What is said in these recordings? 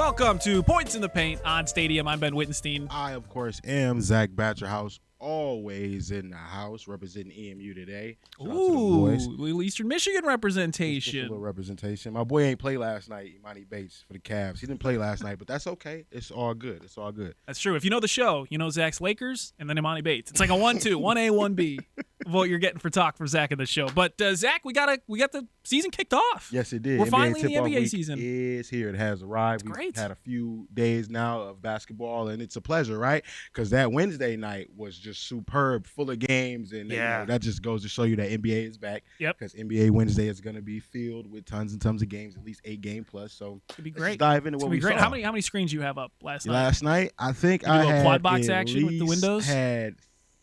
Welcome to Points in the Paint on Stadium. I'm Ben Wittenstein. I, of course, am Zach Batcherhouse, always in the house, representing EMU today. Shout out to the boys. Little Eastern Michigan representation. Just a little representation. My boy ain't play last night, Imani Bates, for the Cavs. He didn't play last night, but that's okay. It's all good. It's all good. That's true. If you know the show, you know Zach's Lakers and then Imani Bates. It's like a 1-2, 1A, 1B of what you're getting for talk from Zach in the show. But Zach, we got the season kicked off. Yes, it did. We're finally in the tip-off NBA week season. Is here. It has arrived. It's great. We've had a few days now of basketball, and it's a pleasure, right? Because that Wednesday night was just superb, full of games, and that just goes to show you that NBA is back. Yep. Because NBA Wednesday is going to be filled with tons and tons of games, at least 8 game plus. So it'd be let's great. just dive into what we great. saw. How many screens you have up last night? Last night, I think you do I a had quad box at action with the least windows? Had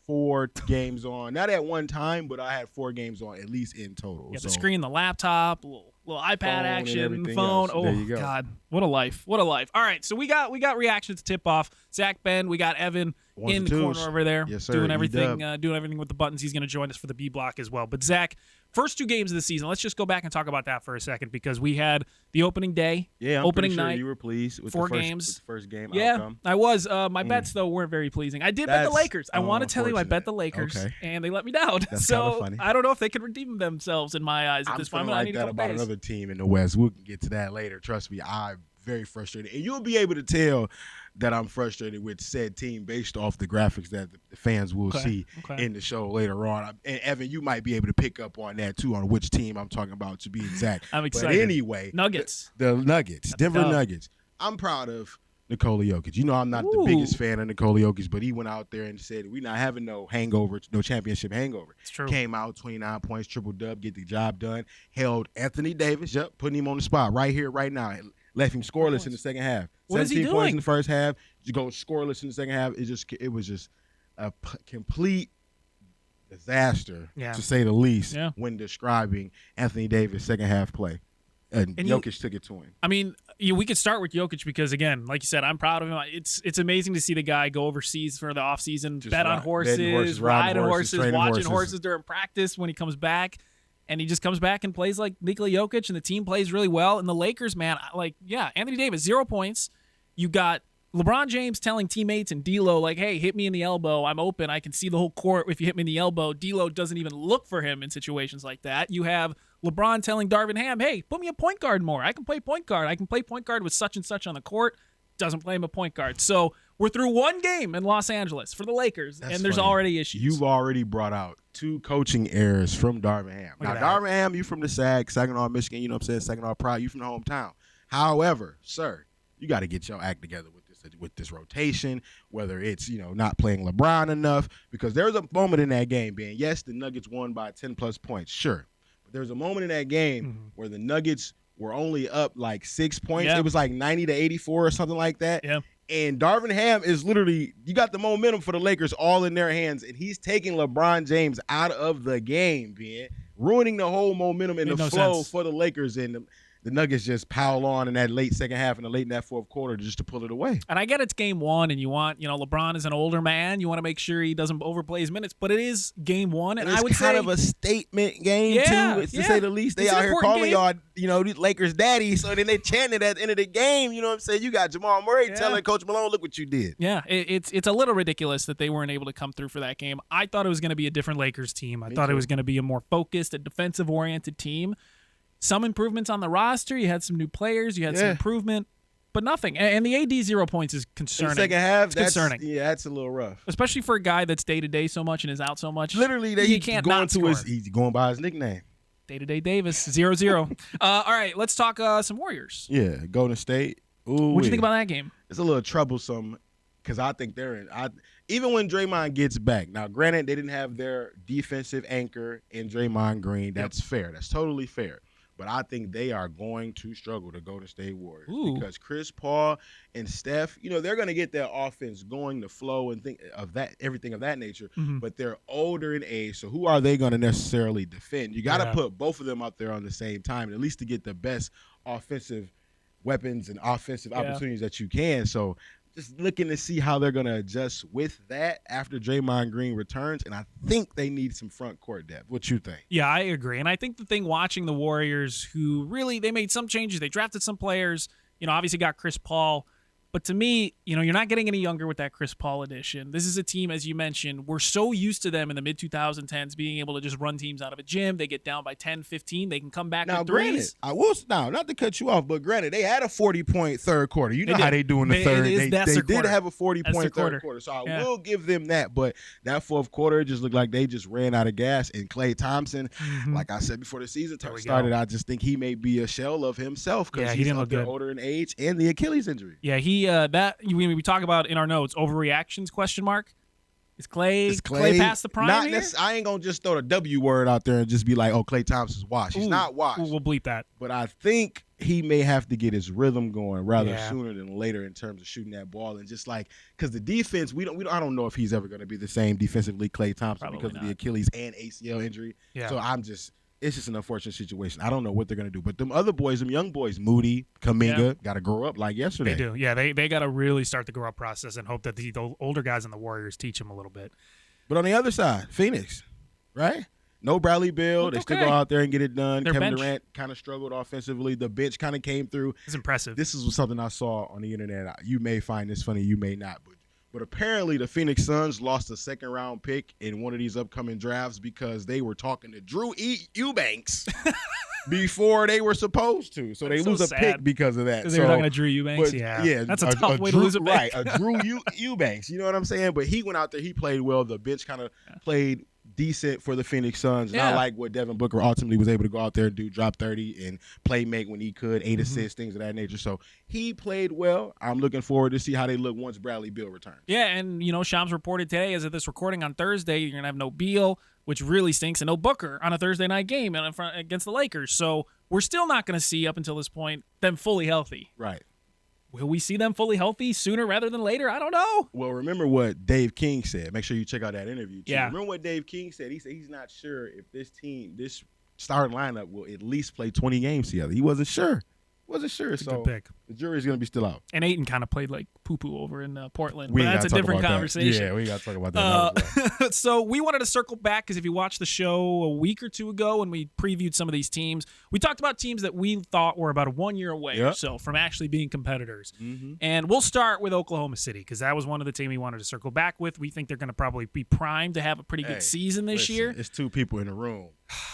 4 games on, not at one time, but I had 4 games on at least in total. You have so, the screen, the laptop, little iPad phone action, phone. else. Oh There you go. God, what a life! What a life! All right, so we got reactions to tip off. Zach, Ben, we got Evan Ones in and the twos. corner over there, Yes, sir. doing E-dub. everything with the buttons. He's going to join us for the B block as well. But Zach, first 2 games of the season. Let's just go back and talk about that for a second because we had the opening day, Yeah, I'm opening pretty sure night. you were pleased with 4 the first, games. with the first game Yeah, outcome. I was. My bets though weren't very pleasing. I did bet the That's Lakers. I want to tell you, I bet the Lakers, Okay. and they let me down. That's so kinda funny. I don't know if they could redeem themselves in my eyes at I'm this point. feeling I like need a that couple about days. another team in the West. We'll get to that later. Trust me, I'm very frustrated. And you'll be able to tell that I'm frustrated with said team based off the graphics that the fans will see in the show later on. And Evan, you might be able to pick up on that too, on which team I'm talking about, to be exact. I'm excited. But anyway, Nuggets. The Nuggets, Denver tough. Nuggets. I'm proud of Nikola Jokic. You know I'm not the biggest fan of Nikola Jokic, but he went out there and said, we're not having no hangover, no championship hangover. It's true. Came out, 29 points, triple-dub, get the job done. Held Anthony Davis, putting him on the spot right here, right now. Left him scoreless in the second half. What is he 17 points doing? in the first half. You go scoreless in the second half. It was just a complete disaster, to say the least, when describing Anthony Davis' second half play. And Jokic took it to him. I mean, we could start with Jokic because, again, like you said, I'm proud of him. It's amazing to see the guy go overseas for the offseason, bet on horses, ride on horses, watching horses during practice when he comes back. And he just comes back and plays like Nikola Jokic, and the team plays really well. And the Lakers, man, Anthony Davis, 0 points. You got LeBron James telling teammates and D'Lo, like, hey, hit me in the elbow. I'm open. I can see the whole court if you hit me in the elbow. D'Lo doesn't even look for him in situations like that. You have LeBron telling Darvin Ham, hey, put me a point guard more. I can play point guard. I can play point guard with such and such on the court. Doesn't play him a point guard. So we're through 1 game in Los Angeles for the Lakers, and there's already issues. You've already brought out 2 coaching errors from Darvin Ham. Now, Darvin Ham, you from the Saginaw, Michigan, you know what I'm saying, Saginaw Pride, you from the hometown. However, sir, you got to get your act together with this rotation, whether it's, not playing LeBron enough, because there was a moment in that game, Ben. Yes, the Nuggets won by 10-plus points, sure. But there was a moment in that game where the Nuggets were only up like 6 points. Yeah. It was like 90-84 or something like that. Yeah. And Darvin Ham is literally, you got the momentum for the Lakers all in their hands, and he's taking LeBron James out of the game, man, ruining the whole momentum and the flow for the Lakers. And the Nuggets just pile on in that late second half and the late in that fourth quarter just to pull it away. And I get it's game 1, and you want, LeBron is an older man. You want to make sure he doesn't overplay his minutes, but it is game 1, and I would say it's kind of a statement game too, to say the least. They out here calling y'all, these Lakers daddy, so then they chanted at the end of the game. You know what I'm saying? You got Jamal Murray telling Coach Malone, "Look what you did." Yeah, it's a little ridiculous that they weren't able to come through for that game. I thought it was going to be a different Lakers team. I thought it was going to be a more focused, a defensive-oriented team. Some improvements on the roster. You had some new players. You had some improvement, but nothing. And the AD 0 points is concerning. In the second half, it's concerning. Yeah, that's a little rough. Especially for a guy that's day-to-day so much and is out so much. Literally, he's going by his nickname. Day-to-day Davis, 0-0. All right, let's talk some Warriors. Yeah, Golden State. What'd you think about that game? It's a little troublesome because I think even when Draymond gets back. Now, granted, they didn't have their defensive anchor in Draymond Green. That's fair. That's totally fair. But I think they are going to struggle to Golden State Warriors because Chris Paul and Steph, they're going to get their offense going, the flow and everything of that nature. But they're older in age, so who are they going to necessarily defend? You got to put both of them out there on the same time, at least to get the best offensive weapons and offensive opportunities that you can. So just looking to see how they're going to adjust with that after Draymond Green returns, and I think they need some front court depth. What you think? Yeah, I agree. And I think the thing watching the Warriors, who really, they made some changes, they drafted some players, Obviously got Chris Paul. But to me, you're not getting any younger with that Chris Paul addition. This is a team, as you mentioned, we're so used to them in the mid-2010s being able to just run teams out of a gym. They get down by 10, 15. They can come back with threes. I will not to cut you off, but granted, they had a 40-point third quarter. You know how they do in the third. They did have a 40-point third quarter, so I will give them that. But that fourth quarter, it just looked like they just ran out of gas. And Klay Thompson, like I said before the season started, I just think he may be a shell of himself because he's up there older in age and the Achilles injury. Yeah, we talk about in our notes overreactions ? Is Klay past the prime here? I ain't gonna just throw the W word out there and just be like, oh, Klay Thompson's washed. He's not washed. We'll bleep that. But I think he may have to get his rhythm going rather sooner than later in terms of shooting that ball and just because the defense I don't know if he's ever gonna be the same defensively Klay Thompson because of the Achilles and ACL injury. Yeah. So it's just an unfortunate situation. I don't know what they're going to do. But them other boys, them young boys, Moody, Kuminga, got to grow up like yesterday. They do. Yeah, they got to really start the grow-up process and hope that the older guys in the Warriors teach them a little bit. But on the other side, Phoenix, right? No Bradley Beal. They still go out there and get it done. Kevin Durant kind of struggled offensively. The bench kind of came through. It's impressive. This is something I saw on the internet. You may find this funny. You may not. But apparently the Phoenix Suns lost a second-round pick in one of these upcoming drafts because they were talking to Drew Eubanks before they were supposed to. So they lose a pick because of that. Because they were talking to Drew Eubanks? Yeah. That's a tough way to lose a pick. Right, a Drew Eubanks. You know what I'm saying? But he went out there. He played well. The bench kind of played decent for the Phoenix Suns. Not like what Devin Booker ultimately was able to go out there and do, drop 30 and play make when he could, 8 assists, things of that nature. So he played well. I'm looking forward to see how they look once Bradley Beal returns. Yeah, and Shams reported today as of this recording on Thursday, you're going to have no Beal, which really stinks, and no Booker on a Thursday night game against the Lakers. So we're still not going to see up until this point them fully healthy. Right. Will we see them fully healthy sooner rather than later? I don't know. Well, remember what Dave King said. Make sure you check out that interview, too. Yeah. Remember what Dave King said? He said he's not sure if this starting lineup will at least play 20 games together. He wasn't sure. So the jury's going to be still out. And Ayton kind of played like poo-poo over in Portland. But that's a different conversation. Yeah, we got to talk about that. So we wanted to circle back because if you watched the show a week or two ago when we previewed some of these teams, we talked about teams that we thought were about 1 year away or so from actually being competitors. Mm-hmm. And we'll start with Oklahoma City because that was one of the teams we wanted to circle back with. We think they're going to probably be primed to have a pretty good season this year. It's two people in the room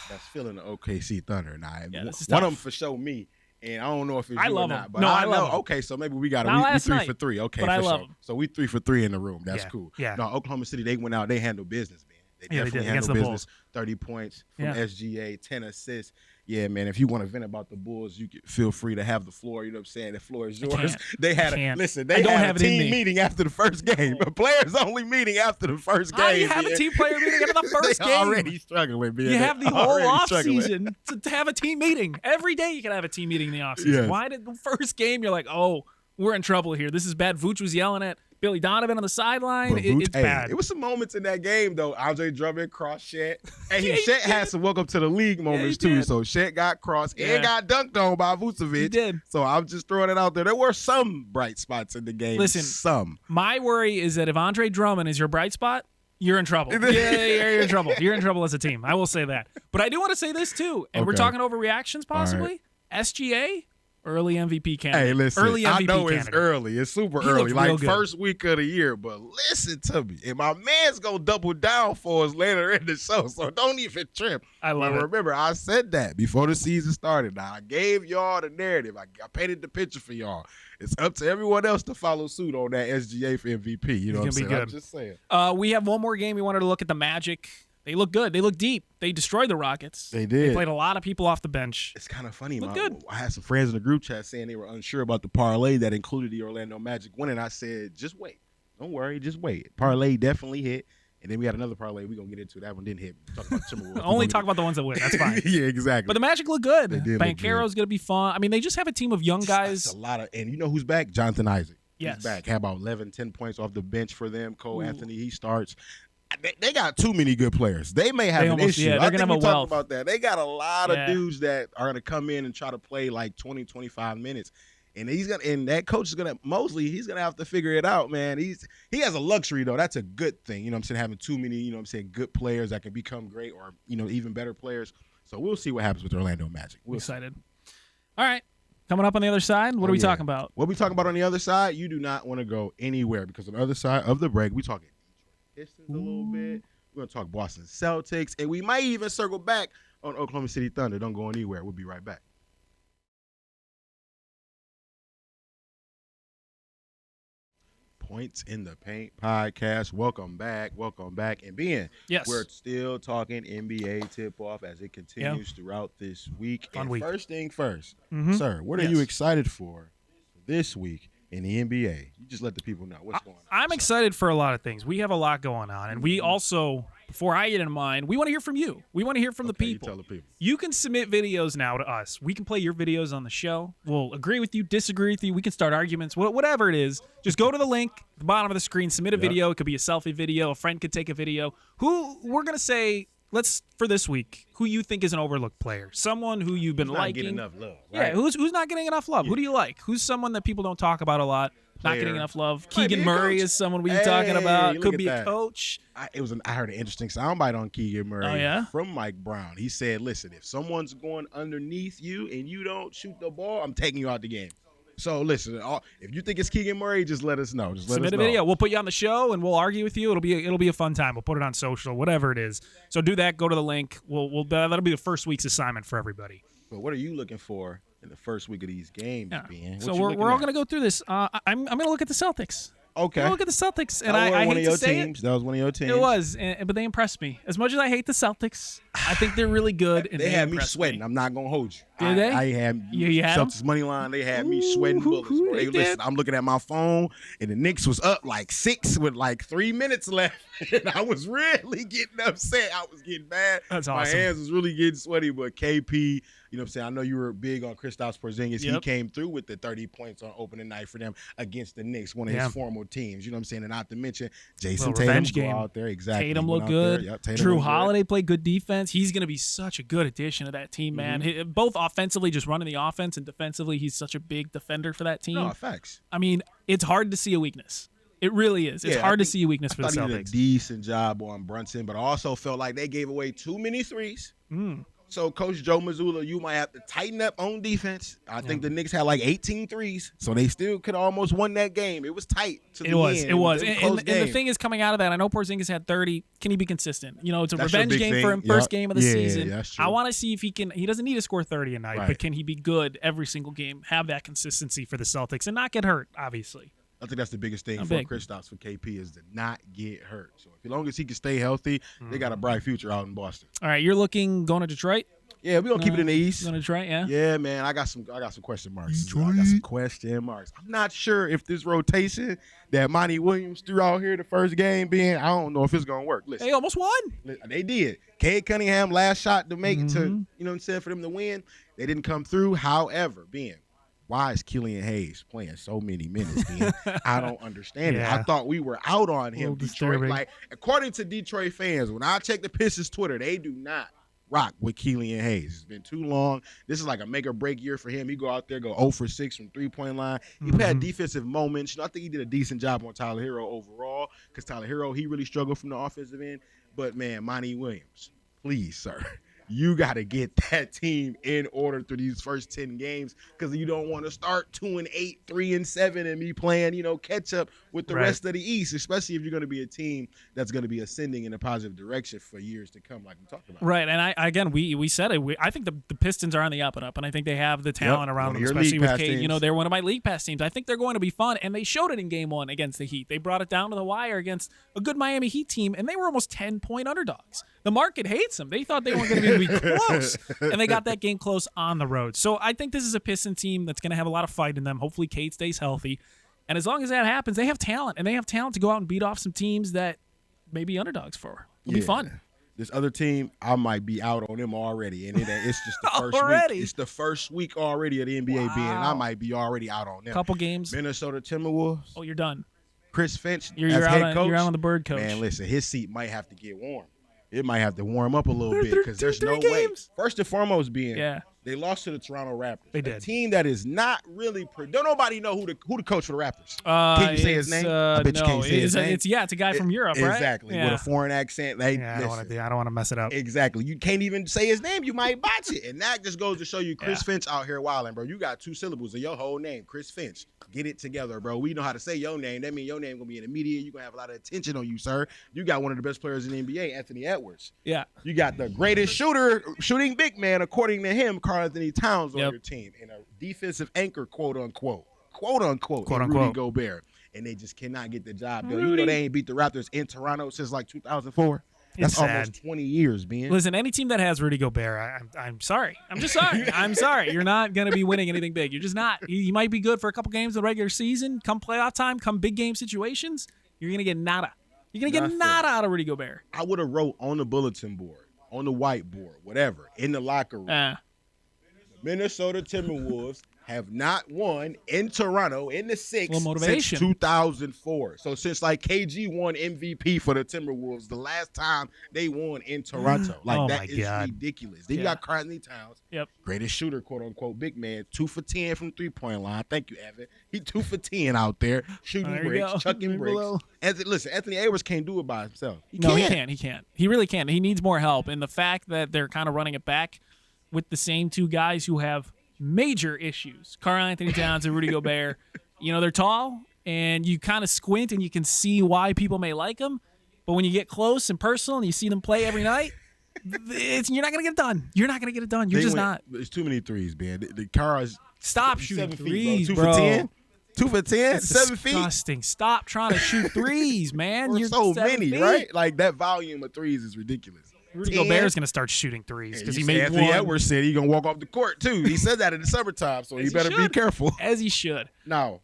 that's feeling the OKC Thunder. Now, one of them for sure me. And I don't know if it's you or not, but I love them. Okay, so maybe we got we 3 for 3. Okay, but I love them. So we 3 for 3 in the room. That's cool. Yeah. No, Oklahoma City, they went out. They handled business, man. They definitely handled business. 30 points from SGA, 10 assists. Yeah, man, if you want to vent about the Bulls, you can feel free to have the floor. You know what I'm saying? The floor is yours. They had a team meeting after the first game. A players only meeting after the first game. How do you have a team player meeting after the first game? Already struggling, man. You have the whole offseason to have a team meeting. Every day you can have a team meeting in the offseason. Yes. Why did the first game you're like, oh, we're in trouble here. This is bad. Vooch was yelling at Billy Donovan on the sideline. It's bad. It was some moments in that game, though. Andre Drummond crossed Shet. Shet had some welcome to the league moments, too. So Shet got crossed and got dunked on by Vucevic. He did. So I'm just throwing it out there. There were some bright spots in the game. Listen, my worry is that if Andre Drummond is your bright spot, you're in trouble. You're in trouble. You're in trouble as a team. I will say that. But I do want to say this, too. And we're talking overreactions, possibly. Right. SGA. Early MVP candidate. Hey, listen, early MVP I know candidate. It's early. It's super early. Like first week of the year. But listen to me. And my man's going to double down for us later in the show. So don't even trip. I love it. Remember, I said that before the season started. Now, I gave y'all the narrative. I painted the picture for y'all. It's up to everyone else to follow suit on that SGA for MVP. You know what I'm saying? I'm just saying. We have one more game. We wanted to look at the Magic. They look good. They look deep. They destroyed the Rockets. They did. They played a lot of people off the bench. It's kind of funny. Good. I had some friends in the group chat saying they were unsure about the parlay that included the Orlando Magic winning. I said, just wait. Don't worry. Just wait. Parlay definitely hit. And then we had another parlay we're going to get into. That one didn't hit. Talk about Timberwolves. Only talk about the ones that win. That's fine. Yeah, exactly. But the Magic look good. Banchero's going to be fun. I mean, they just have a team of young guys. That's a lot of, and you know who's back? Jonathan Isaac. Yes. He's back. Had about 11, 10 points off the bench for them. Cole Anthony, he starts. They got too many good players. They may have an issue. Yeah, they're going to have a wealth. About that. They got a lot of dudes that are going to come in and try to play like 20, 25 minutes. And that coach is gonna Mosley, he's gonna have to figure it out, man. He has a luxury though. That's a good thing. You know what I'm saying? Having too many, you know what I'm saying, good players that can become great or, you know, even better players. So we'll see what happens with the Orlando Magic. We're excited. All right. Coming up on the other side, what are we talking about? What we talking about on the other side, you do not want to go anywhere because on the other side of the break, we talking Pistons a little bit. We're going to talk Boston Celtics, and we might even circle back on Oklahoma City Thunder. Don't go anywhere. We'll be right back. Points in the Paint podcast. Welcome back. And Ben, we're still talking NBA tip-off as it continues throughout this week. Fun week. First thing first, sir, what are you excited for this week in the NBA? You just let the people know what's going on. I'm excited for a lot of things. We have a lot going on, and we also, before I get in mind, we want to hear from you. We want to hear from the people. You tell the people. You can submit videos now to us. We can play your videos on the show. We'll agree with you, disagree with you. We can start arguments, whatever it is. Just go to the link at the bottom of the screen, submit a video. It could be a selfie video. A friend could take a video. Who we're going to say, for this week, who you think is an overlooked player. Someone who you've been liking. Not getting enough love, right? Yeah, who's not getting enough love? Who do you like? Who's someone that people don't talk about a lot? Not getting enough love. Keegan Murray is someone we've been talking about. Could be a coach. I heard an interesting soundbite on Keegan Murray from Mike Brown. He said, listen, if someone's going underneath you and you don't shoot the ball, I'm taking you out the game. So listen, if you think it's Keegan Murray, just let us know. Submit a video. We'll put you on the show and we'll argue with you. It'll be a fun time. We'll put it on social, whatever it is. So do that. Go to the link. That'll be the first week's assignment for everybody. But what are you looking for in the first week of these games, Ben? So we're all going to go through this. I'm going to look at the Celtics. Okay. Look at the Celtics, and I hate to say it. That was one of your teams. It was, but they impressed me. As much as I hate the Celtics, I think they're really good. And they had me sweating. I'm not gonna hold you. Did they? I had Celtics money line. They had me sweating bullets. Bro. Listen, I'm looking at my phone, and the Knicks was up like 6 with like 3 minutes left, and I was really getting upset. I was getting bad. That's awesome. My hands was really getting sweaty, but KP. You know what I'm saying? I know you were big on Kristaps Porzingis. He came through with the 30 points on opening night for them against the Knicks, one of his former teams. You know what I'm saying? And not to mention Jason Tatum go out there. Exactly. Tatum looked good. Drew Holiday played good defense. He's going to be such a good addition to that team, man. Both offensively, just running the offense, and defensively, he's such a big defender for that team. No, facts. I mean, it's hard to see a weakness. It really is. It's hard to see a weakness for the Celtics. He did a decent job on Brunson, but I also felt like they gave away too many threes. So, Coach Joe Mazzulla, you might have to tighten up on defense. I think the Knicks had like 18 threes, so they still could almost won that game. It was tight to the end. It was. And the thing is, coming out of that, I know Porzingis had 30. Can he be consistent? You know, it's a revenge game for him, first game of the season. That's true. I want to see if he can. He doesn't need to score 30 a night, but can he be good every single game, have that consistency for the Celtics, and not get hurt, obviously. I think that's the biggest thing for Kristaps, for KP, is to not get hurt. So as long as he can stay healthy, they got a bright future out in Boston. All right, you're going to Detroit? Yeah, we're gonna keep it in the East. Going to Detroit, yeah? Yeah, man. I got some question marks. Detroit. I got some question marks. I'm not sure if this rotation that Monty Williams threw out here the first game I don't know if it's gonna work. Listen, they almost won. They did. Cade Cunningham last shot to make it to, you know what I'm saying, for them to win. They didn't come through. However, why is Killian Hayes playing so many minutes, I don't understand it. I thought we were out on him, Detroit. Like, according to Detroit fans, when I check the Pistons Twitter, they do not rock with Killian Hayes. It's been too long. This is like a make-or-break year for him. He go out there, go 0 for 6 from three-point line. He had defensive moments. You know, I think he did a decent job on Tyler Hero overall, because Tyler Hero, he really struggled from the offensive end. But, man, Monty Williams, please, sir. You got to get that team in order through these first 10 games, because you don't want to start 2-8, 3-7, and be playing, catch up with the rest of the East, especially if you're going to be a team that's going to be ascending in a positive direction for years to come, like we talked about. Right, and we said it. I think the Pistons are on the up and up, and I think they have the talent around them, especially with Cade. They're one of my league pass teams. I think they're going to be fun, and they showed it in Game 1 against the Heat. They brought it down to the wire against a good Miami Heat team, and they were almost 10-point underdogs. The market hates them. They thought they weren't going to be close, and they got that game close on the road. So I think this is a Piston team that's going to have a lot of fight in them. Hopefully Cade stays healthy. And as long as that happens, they have talent, and they have talent to go out and beat off some teams that may be underdogs for. It'll be fun. This other team, I might be out on them already, and it's just the first week. It's the first week already of the NBA being, and I might be already out on them. Couple games. Minnesota Timberwolves. Oh, you're done. Chris Finch you're as out head coach. You're out on the bird coach. Man, listen, his seat might have to get warm. it might have to warm up a little bit because there's no way. First and foremost, they lost to the Toronto Raptors. They did. A team that is not really. Don't nobody know who the coach for the Raptors. Can you say his name? I bet you can't say his name. It's a guy from Europe, right? Exactly, with a foreign accent. I don't want to mess it up. Exactly. You can't even say his name. You might botch it, and that just goes to show you Chris Finch out here wilding, bro. You got 2 syllables in your whole name, Chris Finch. Get it together, bro. We know how to say your name. That means your name gonna be in the media. You're gonna have a lot of attention on you, sir. You got one of the best players in the NBA, Anthony Edwards. Yeah. You got the greatest shooting big man, according to him, Karl-Anthony Towns on your team, and a defensive anchor, quote unquote, Rudy Gobert. And they just cannot get the job done. You know they ain't beat the Raptors in Toronto since like 2004. That's almost 20 years, man. Listen, any team that has Rudy Gobert, I'm sorry. I'm just sorry. I'm sorry. You're not going to be winning anything big. You're just not. You might be good for a couple games in the regular season. Come playoff time, come big game situations, you're going to get nada. You're going to get nada out of Rudy Gobert. I would have wrote on the bulletin board, on the whiteboard, whatever, in the locker room. The Minnesota Timberwolves have not won in Toronto in the 6 since 2004. So since like KG won MVP for the Timberwolves, the last time they won in Toronto. That is ridiculous. Then you got Karl-Anthony Towns, greatest shooter, quote unquote, big man, 2 for 10 from 3-point line. Thank you, Evan. He 2 for 10 out there shooting bricks, chucking bricks. Listen, Anthony Edwards can't do it by himself. He can't. He really can't. He needs more help. And the fact that they're kind of running it back with the same 2 guys who have major issues, Karl-Anthony Towns and Rudy Gobert. They're tall, and you kind of squint, and you can see why people may like them. But when you get close and personal, and you see them play every night, you're not going to get it done. You're not going to get it done. You're not. There's too many threes, man. The Kara's stop shooting threes, bro. 2 for 10? 2 for 10? That's 7 feet? Disgusting. Stop trying to shoot threes, man. You're so many, feet. Right? Like, that volume of threes is ridiculous. Rudy Gobert is going to start shooting threes because he made Anthony Edwards said he's going to walk off the court, too. He said that in the summertime, so he better be careful. As he should. Now,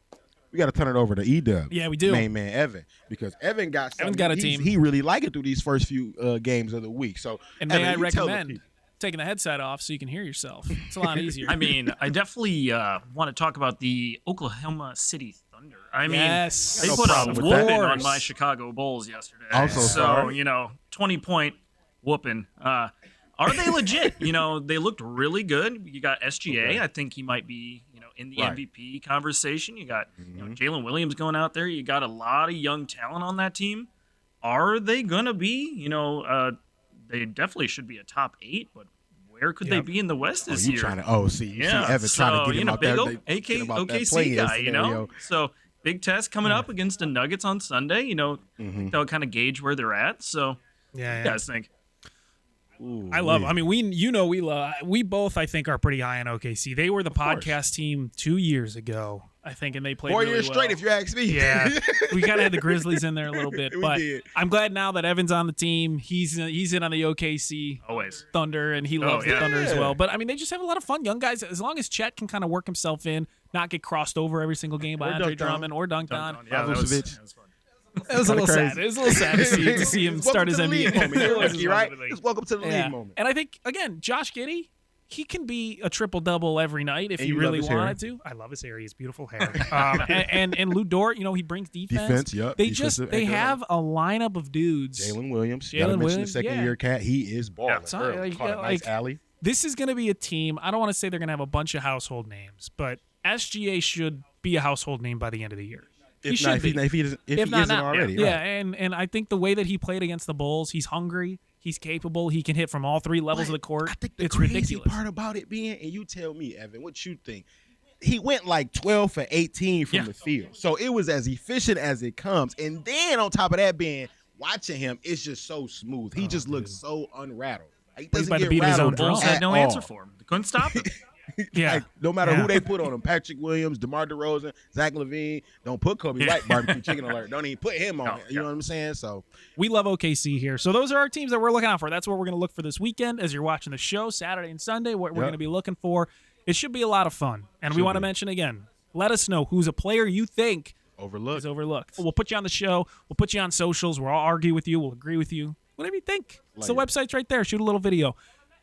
we got to turn it over to E-Dub. Yeah, we do. Main man, Evan, because Evan's got a team. He really liked it through these first few games of the week. So, and may I recommend taking the headset off so you can hear yourself. It's a lot easier. I mean, I definitely want to talk about the Oklahoma City Thunder. I mean, they put a whooping on my Chicago Bulls yesterday. Also, so 20-point whooping. Are they legit? They looked really good. You got SGA. Okay. I think he might be, in the MVP conversation. You got Jalen Williams going out there. You got a lot of young talent on that team. Are they going to be, they definitely should be a top 8, but where could they be in the West this year? See Evan trying to get him out there. OKC guy, So big test coming up against the Nuggets on Sunday. They'll kind of gauge where they're at. So, what do you guys think? Ooh, I love. I mean, we both, I think, are pretty high on OKC. They were the podcast team 2 years ago, I think, and they played 4 years really straight, if you ask me. Yeah, we kind of had the Grizzlies in there a little bit, but I'm glad now that Evan's on the team. He's in on the OKC Thunder, and he loves the Thunder as well. But I mean, they just have a lot of fun, young guys. As long as Chet can kind of work himself in, not get crossed over every single game by Andre Drummond or dunked on. Yeah, that was fun. It was a little sad. It was a little sad to see him start his NBA moment. Right? Just welcome to the league moment. And I think, again, Josh Giddey, he can be a triple-double every night if he really wanted to. I love his hair. He has beautiful hair. And Lou Dort, he brings defense. They have a lineup of dudes. Jalen Williams. The second-year cat. He is balling. Nice alley. This is going to be a team. I don't want to say they're going to have a bunch of household names, but SGA should be a household name by the end of the year. If he isn't already. Yeah, and I think the way that he played against the Bulls, he's hungry, he's capable, he can hit from all 3 levels of the court. I think the it's crazy ridiculous. part about it being, and you tell me, Evan, what you think. He went like 12 for 18 from the field. So it was as efficient as it comes. And then on top of that watching him, it's just so smooth. He just looks so unrattled. He doesn't get rattled. Bulls had no answer for him. They couldn't stop him. No matter who they put on him, Patrick Williams, DeMar DeRozan, Zach LaVine, don't put Kobe White, barbecue chicken alert. Don't even put him on it. You know what I'm saying? So we love OKC here. So those are our teams that we're looking out for. That's what we're going to look for this weekend as you're watching the show, Saturday and Sunday, what we're going to be looking for. It should be a lot of fun. And we want to mention again, let us know who's a player you think is overlooked. We'll put you on the show. We'll put you on socials. We'll all argue with you. We'll agree with you. Whatever you think. The website's right there. Shoot a little video.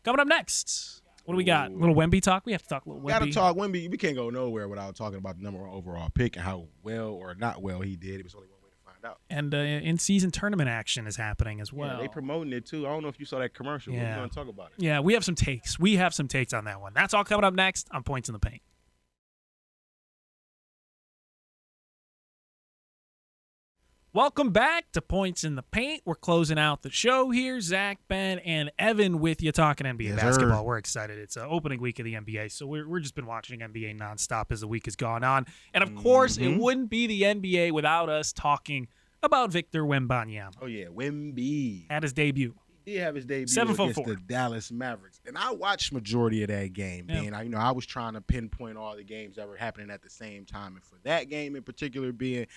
Coming up next. What do we got? A little Wemby talk? We have to talk a little Wemby. We got to talk Wemby. We can't go nowhere without talking about the number 1 overall pick and how well or not well he did. It was only one way to find doubt. And in-season tournament action is happening as well. Yeah, they promoting it too. I don't know if you saw that commercial. Yeah. We're going to talk about it. Yeah, we have some takes. We have some takes on that one. That's all coming up next on Points in the Paint. Welcome back to Points in the Paint. We're closing out the show here. Zach, Ben, and Evan with you talking NBA basketball. We're excited. It's opening week of the NBA, so we're just been watching NBA nonstop as the week has gone on. And, of course, it wouldn't be the NBA without us talking about Victor Wembanyama. Oh, yeah, Wemby. Had his debut. He did have his debut 7'4". against the Dallas Mavericks. And I watched majority of that game. Yeah. And, I was trying to pinpoint all the games that were happening at the same time. And for that game in particular being –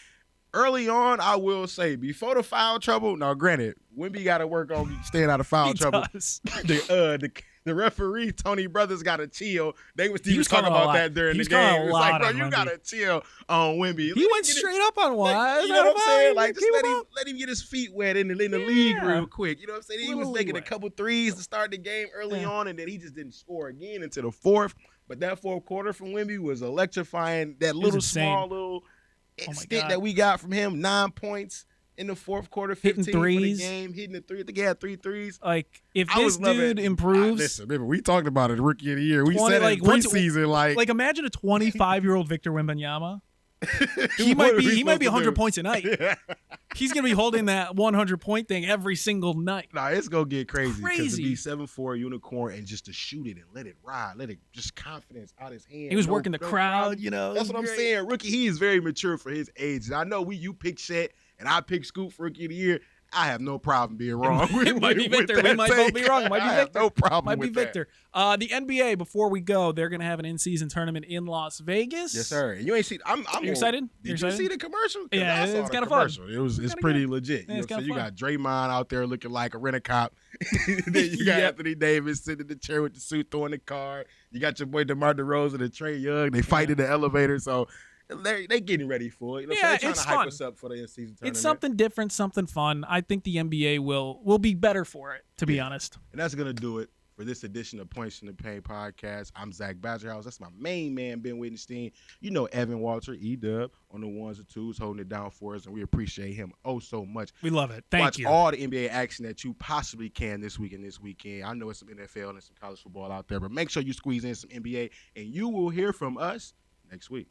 early on, I will say, before the foul trouble, now granted, Wemby got to work on staying out of foul trouble. Does. The referee, Tony Brothers, got to chill. He was talking about that during the game. It was like, bro, you got to chill on Wemby. He went straight up on one. You know what I'm saying? Like, just let him get his feet wet in the league real quick. You know what I'm saying? He was making a couple threes to start the game early on, and then he just didn't score again until the fourth. But that fourth quarter from Wemby was electrifying. That little small little stint that we got from him, 9 points in the fourth quarter, 15 hitting threes. For the game, hitting the three. I think he had 3 threes. Like, if this dude improves. Listen, remember, we talked about it, Rookie of the Year. We said it in preseason. Like, imagine a 25-year-old Victor Wembanyama. He might be 100 points a night. Yeah. He's going to be holding that 100-point thing every single night. Nah, it's going to get crazy. Because to be 7'4", unicorn, and just to shoot it and let it ride, let it just confidence out his hand. He was working the crowd, That's what I'm saying. Rookie, he is very mature for his age. And I know you picked Chet, and I picked Scoop for Rookie of the Year. I have no problem being wrong. It might be Victor. We might both be wrong. It might be Victor. No problem with Victor. The NBA, before we go, they're going to have an in-season tournament in Las Vegas. Yes, sir. And you ain't seen. I'm excited? Did you see the commercial? Yeah, it's kind of fun. It's pretty legit. Yeah, So you got Draymond out there looking like a rent-a-cop. Then you got Anthony Davis sitting in the chair with the suit throwing the card. You got your boy DeMar DeRozan and Trae Young. They fight in the elevator. So they getting ready for it. They're trying to hype us up for the in-season tournament. It's something different, something fun. I think the NBA will be better for it, to be honest. And that's going to do it for this edition of Points in the Paint podcast. I'm Zach Badgerhouse. That's my main man, Ben Wittenstein. You know Evan Walter, E-Dub, on the ones and twos, holding it down for us, and we appreciate him so much. We love it. Thank you. Watch all the NBA action that you possibly can this week and this weekend. I know it's some NFL and some college football out there, but make sure you squeeze in some NBA, and you will hear from us next week.